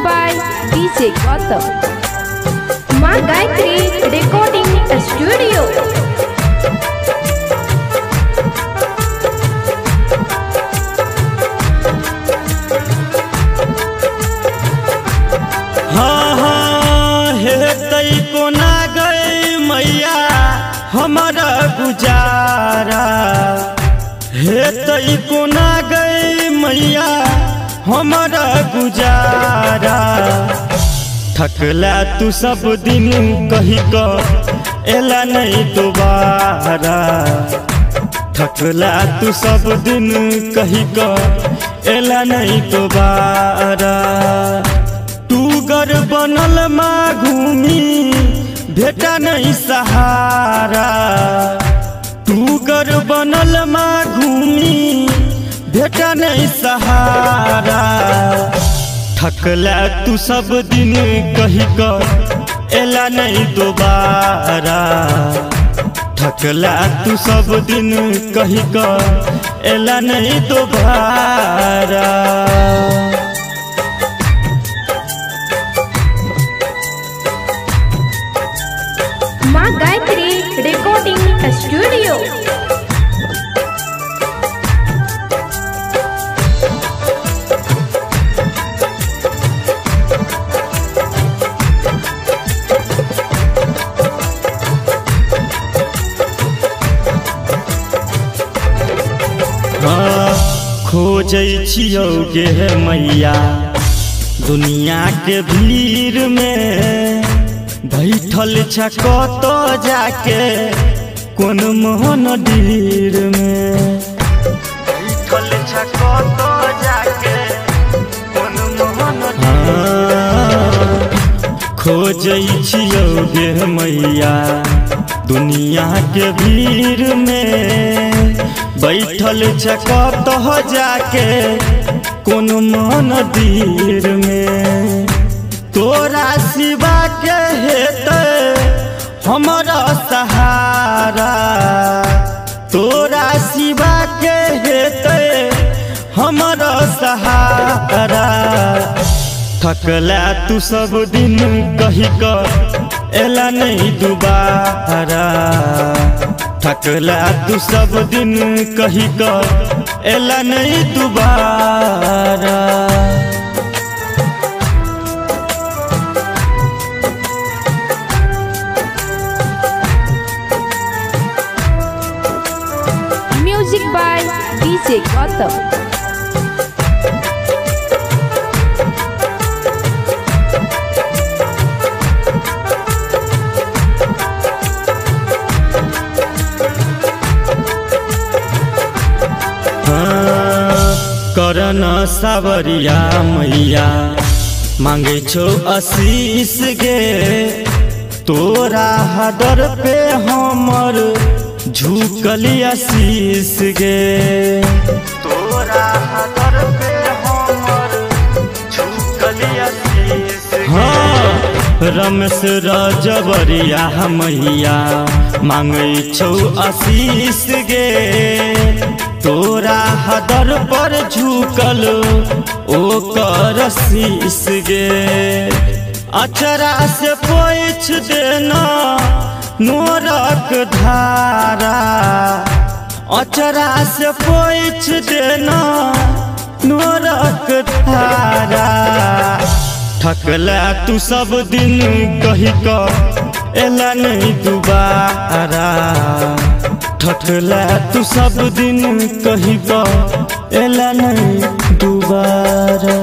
by DJ Gautam. माँ Gayatri recording studio. हाँ हाँ हे तई को ना गए मैया हमारा गुजारा, हे तई को ना गए मैया हमारा गुजारा। थकला तू सब दिन कही को एला नहीं दोबारा, थकला तू सब दिन कही को एला नहीं दोबारा। तू गर बनल माँ घूमी भेटा नहीं सहारा, तू गर बनल माँ घूमी भेटा नहीं सहारा। थकला तू सब दिन कही को एला नहीं दोबारा, थकला तू सब दिन कही को एला नहीं दोबारा। माँ गायत्री रिकॉर्डिंग स्टूडियो। खोजै छियौगे मैया दुनिया के भीड़ में, बैठल छ कत जाके कोन मोहन डीर में, बैठल छ कत जाके कोन मोहन खोजै छियौगे मैया दुनिया के भीड़ में, बैठल छ कत जाके कोन मंदिर में। तोरा सिवा के हेतै हमारा सहारा, तोरा सिवा के हेतै हमारा सहारा। थकला तू सब दिन कही को एला नहीं दोबारा, थकला तू सब दिन कही को एला नहीं दोबारा। Music by DJ Gautam. करन सावरिया मैया मांगे छो आशीष गे, तोरा हदर पे हमर झुकल आशीष गे, तोरा हदर पे हमर झुकल आशीष। हाँ रमेश राजवरिया मैया मांगे छो आशीष गे, तोरा हदर पर झुकल ओ कर शीश गे। अचरा से पोछ देना नोरक धारा, अचरा से पोछ देना नोरक धारा। थकला तू सब दिन कही को एला नहीं दोबारा, थकला तू सब दिन कही को एला नहीं दोबारा।